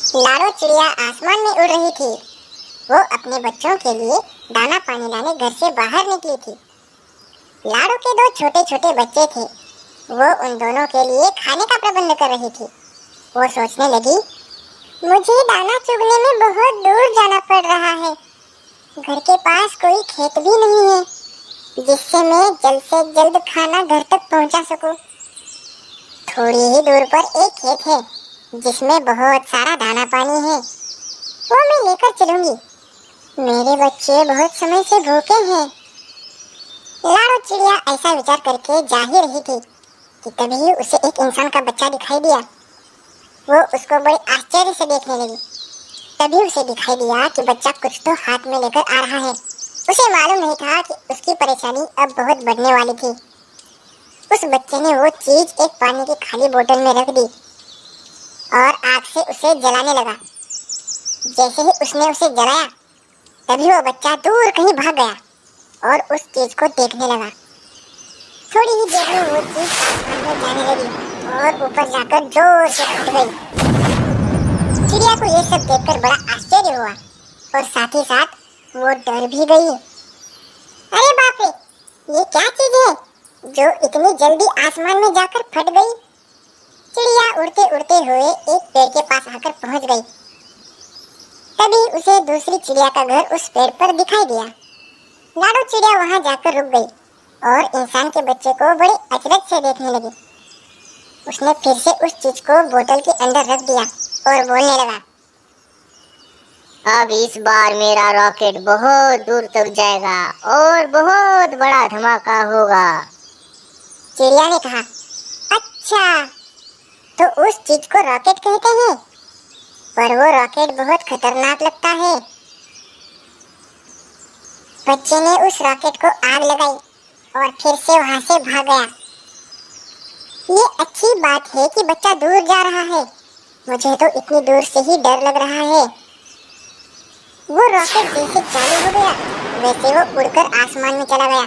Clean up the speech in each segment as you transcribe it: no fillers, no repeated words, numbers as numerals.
लाडो चिड़िया आसमान में उड़ रही थी। वो अपने बच्चों के लिए दाना पानी लाने घर से बाहर निकली थी। लाडो के दो छोटे छोटे बच्चे थे। वो उन दोनों के लिए खाने का प्रबंध कर रही थी। वो सोचने लगी, मुझे दाना चुगने में बहुत दूर जाना पड़ रहा है। घर के पास कोई खेत भी नहीं है जिससे मैं जल्द से जल्द खाना घर तक पहुंचा सकूं। थोड़ी ही दूर पर एक खेत है जिसमें बहुत सारा दाना पानी है। वो मैं लेकर चलूंगी। मेरे बच्चे बहुत समय से भूखे हैं। लाडो चिड़िया ऐसा विचार करके जा ही रही थी कि तभी उसे एक इंसान का बच्चा दिखाई दिया। वो उसको बड़े आश्चर्य से देखने लगी। तभी उसे दिखाई दिया कि बच्चा कुछ तो हाथ में लेकर आ रहा है। उसे मालूम नहीं था कि उसकी परेशानी अब बहुत बढ़ने वाली थी। उस बच्चे ने वो चीज एक पानी की खाली बोतल में रख दी और आग से उसे जलाने लगा। जैसे ही उसने उसे जलाया तभी वो बच्चा दूर कहीं भाग गया और उस चीज को देखने लगा। थोड़ी ही देर में वो चीज आसमान में जाने लगी और ऊपर जाकर जोर से फट गई। चिड़िया को ये सब देखकर बड़ा आश्चर्य हुआ और साथ ही साथ वो डर भी गई। अरे बाप रे, ये क्या चीज है जो इतनी जल्दी आसमान में जाकर फट गई। चिड़िया उड़ते उड़ते हुए एक पेड़ के पास आकर पहुंच गई। तभी उसे दूसरी चिड़िया का घर उस पेड़ पर दिखाई दिया। लाडो चिड़िया वहां जाकर रुक गई और इंसान के बच्चे को बड़े अचरज से देखने लगी। उसने फिर से उस चीज को बोतल के अंदर रख दिया और बोलने लगा, अब इस बार मेरा रॉकेट बहुत दूर तक जाएगा और बहुत बड़ा धमाका होगा। चिड़िया ने कहा, अच्छा तो उस चीज को रॉकेट कहते हैं, पर वो रॉकेट बहुत खतरनाक लगता है। बच्चे ने उस रॉकेट को आग लगाई और फिर से वहां से भाग गया। ये अच्छी बात है कि बच्चा दूर जा रहा है। मुझे तो इतनी दूर से ही डर लग रहा है। वो रॉकेट जैसे चालू हो गया वैसे वो उड़कर आसमान में चला गया।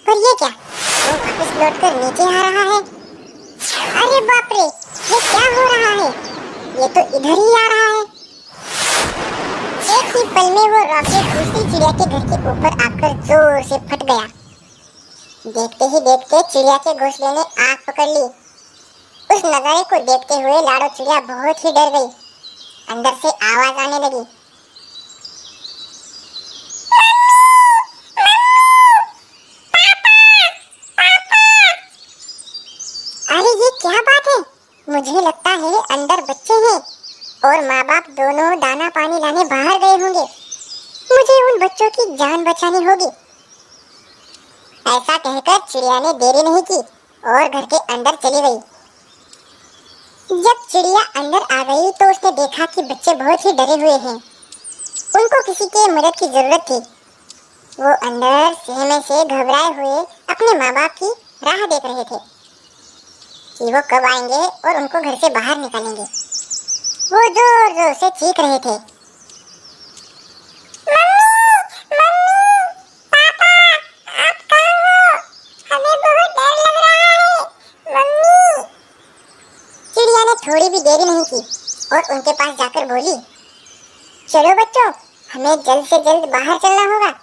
पर ये क्या, वो वापस लौटकर नीचे आ रहा है। अरे बाप रे, ये क्या हो रहा है? ये तो इधर ही आ रहा है। एक ही पल में वो रॉकेट दूसरी चिड़िया के घर के ऊपर आकर जोर से फट गया। देखते ही देखते चिड़िया के घोंसले ने आग पकड़ ली। उस नजारे को देखते हुए लाडो चिड़िया बहुत ही डर गई। अंदर से आवाज आने लगी, अरे ये क्या बात है? मुझे लगता है अंदर बच्चे हैं और माँ बाप दोनों दाना पानी लाने बाहर गए होंगे। मुझे उन बच्चों की जान बचानी होगी। ऐसा कहकर चिड़िया ने देरी नहीं की और घर के अंदर चली गई। जब चिड़िया अंदर आ गई तो उसने देखा कि बच्चे बहुत ही डरे हुए हैं। उनको किसी के मदद की जरूरत थी। वो अंदर सहमे से घबराए हुए अपने माँ बाप की राह देख रहे थे कि वो कब आएंगे और उनको घर से बाहर निकालेंगे। वो जोर जोर से चीख रहे थे, मम्मी, मम्मी, पापा, आप कहाँ हो? हमें बहुत डर लग रहा है, मम्मी। चिड़िया ने थोड़ी भी देरी नहीं की और उनके पास जाकर बोली, चलो बच्चों, हमें जल्द से जल्द बाहर चलना होगा।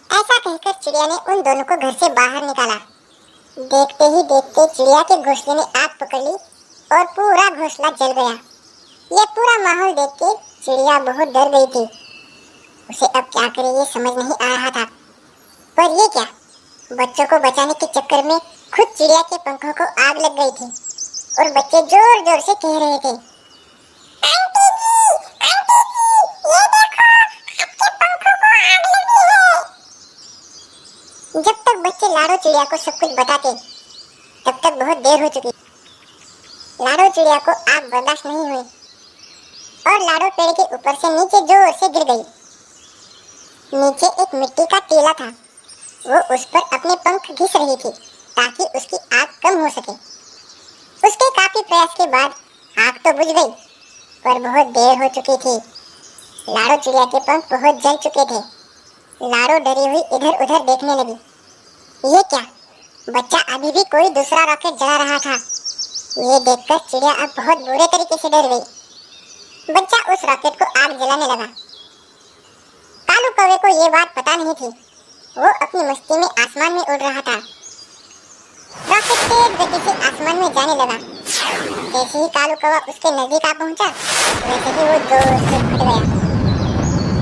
ऐसा कहकर चिड़िया ने उन दोनों को घर से बाहर निकाला। देखते ही देखते चिड़िया के घोंसले ने आग पकड़ ली और पूरा घोंसला जल गया। ये पूरा माहौल देख के चिड़िया बहुत डर गई थी। उसे अब क्या करे ये समझ नहीं आ रहा था। पर ये क्या, बच्चों को बचाने के चक्कर में खुद चिड़िया के पंखों को आग लग गई थी और बच्चे जोर जोर से कह रहे थे, आंटी जी, ये देखो, आपके पंखों को आग लगी है। जब तक बच्चे लाडो चिड़िया को सब कुछ बताते तब तक बहुत देर हो चुकी। लाडो चिड़िया को आग बर्दाश्त नहीं हुई और लाडो पेड़ के ऊपर से नीचे जोर से गिर गई। नीचे एक मिट्टी का टीला था। वो उस पर अपने पंख घिस रही थी ताकि उसकी आग कम हो सके। उसके काफी प्रयास के बाद आग तो बुझ गई पर बहुत देर हो चुकी थी। लाडो चिड़िया के पंख बहुत जल चुके थे। लाडो डरी हुई इधर उधर देखने लगी। ये क्या, बच्चा अभी भी कोई दूसरा रॉकेट जला रहा था। ये देखकर चिड़िया अब बहुत बुरे तरीके से डर गई। उस रॉकेट को आग जलाने लगा। कालू कौवे को ये बात पता नहीं थी। वो अपनी मस्ती में आसमान में उड़ रहा था। रॉकेट तेज गति से आसमान में जाने लगा। जैसे ही कालू कौवा उसके नजदीक आ पहुंचा, वैसे ही वो जोर से फट गया।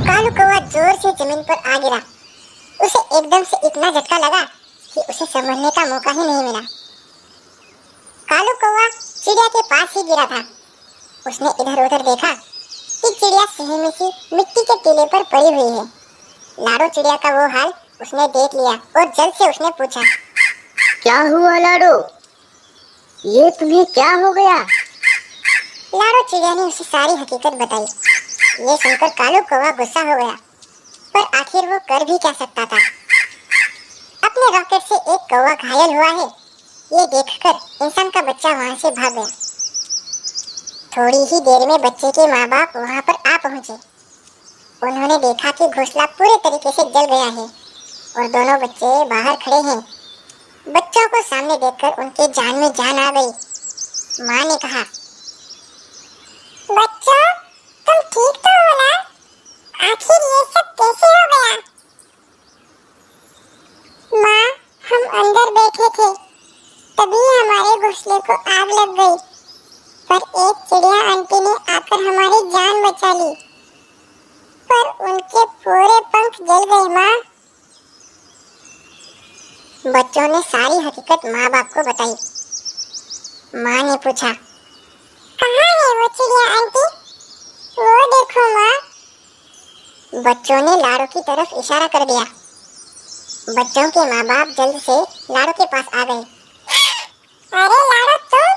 कालू कौवा जोर से जमीन पर आ गिरा। उसे एकदम से इतना झटका लगा कि उसे संभलने का मौका ही नहीं मिला। कालू कौवा चिड़िया के पास ही गिरा था। उसने इधर उधर देखा कि चिड़िया सहमी सी मिट्टी के टीले पर पड़ी हुई है। लाडो चिड़िया का वो हाल उसने देख लिया और जल्द से उसने पूछा, क्या हुआ लाडो? ये तुम्हें क्या हो गया? लाडो चिड़िया ने उसे सारी हकीकत बताई। ये सुनकर कालू कौवा गुस्सा हो गया, पर आखिर वो कर भी क्या सकता था। अपने रॉकेट से एक कौवा घायल हुआ है, ये देखकर इंसान का बच्चा वहां से भाग गया। थोड़ी ही देर में बच्चे के माँ बाप वहां पर आ पहुंचे। उन्होंने देखा कि घोंसला पूरे तरीके से जल गया है और दोनों बच्चे बाहर खड़े हैं। बच्चों को सामने देखकर उनके जान में जान आ गई। माँ ने कहा, बच्चों, तुम ठीक तो हो ना? आखिर ये सब कैसे हो गया? माँ, हम अंदर बैठे थे, तभी हमारे घोंसले को आग लग गई, पर एक चिड़िया आंटी ने आकर हमारी जान बचा ली, पर उनके पूरे पंख जल गए। माँ, बच्चों ने सारी हकीकत माँ बाप को बताई। माँ ने पूछा, कहाँ है वो चिड़िया आंटी? वो देखो माँ। बच्चों ने लाडो की तरफ इशारा कर दिया। बच्चों के माँ बाप जल्द से लाडो के पास आ गए। अरे लाडो, तुम,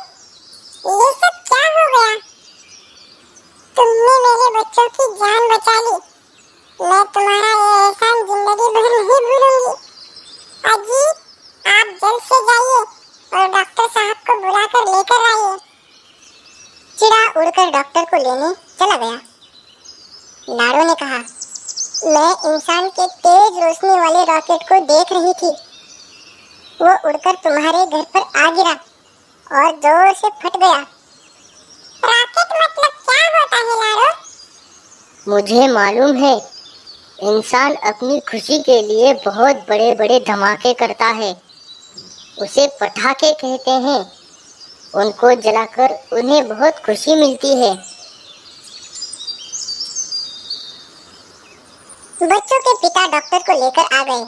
ये सब क्या हो गया? तुमने मेरे बच्चों की जान बचा ली। मैं तुम्हारा ये एहसान जिंदगी भर नहीं भूलूंगी। अजी, आप जल्द से जाइए और डॉक्टर साहब को बुलाकर लेकर आइए। चिड़ा उड़कर डॉक्टर को लेने चला गया। लाडो ने कहा, मैं इंसान के तेज रोशनी वाले रॉकेट को देख रही थी। वो उड़कर तुम्हारे घर पर आ गिरा और जोर से फट गया। रॉकेट मतलब क्या होता है लाडो? मुझे मालूम है, इंसान अपनी खुशी के लिए बहुत बड़े बड़े धमाके करता है। उसे पटाखे कहते हैं। उनको जलाकर उन्हें बहुत खुशी मिलती है। बच्चों के पिता डॉक्टर को लेकर आ गए।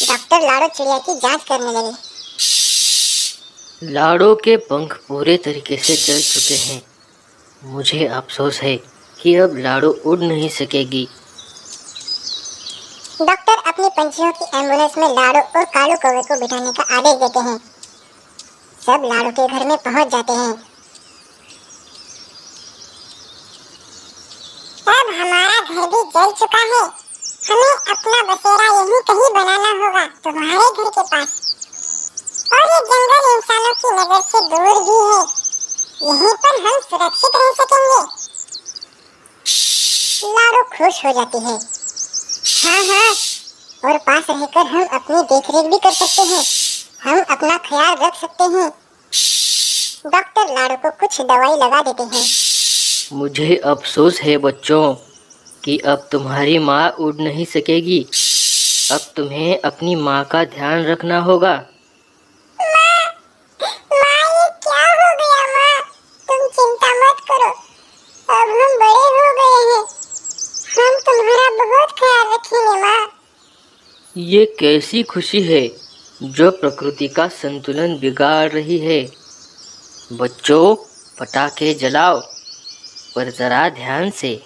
डॉक्टर लाडो चिड़िया की जांच करने लगे। लाडो के पंख पूरे तरीके से जल चुके हैं। मुझे अफसोस है कि अब लाडो उड़ नहीं सकेगी। डॉक्टर अपनी पंछियों की एम्बुलेंस में लाडो और कालू कौवे को बिठाने का आदेश देते हैं। सब लाडो के घर में पहुंच जाते हैं। अब हमारा घर भी जल चुका है। हमें अपना बसेरा यहीं कहीं बनाना होगा, तुम्हारे घर के पास। और ये जंगल इंसानों की नजर से दूर भी है। यहीं पर हम सुरक्षित रह सकेंगे। लाडो खुश हो जाती है। हाँ हाँ, और पास रहकर हम अपनी देखरेख भी कर सकते हैं। हम अपना ख्याल रख सकते हैं। डॉक्टर लाडो को कुछ दवाई लगा देते हैं। मुझे अफसोस है बच्चों कि अब तुम्हारी माँ उड़ नहीं सकेगी। अब तुम्हें अपनी माँ का ध्यान रखना होगा। माँ, ये क्या हो गया माँ? तुम चिंता मत करो। अब हम बड़े हो गए हैं। हम तुम्हारा बहुत ख्याल रखेंगे माँ। ये कैसी खुशी है जो प्रकृति का संतुलन बिगाड़ रही है। बच्चों, पटाखे जलाओ, पर जरा ध्यान से।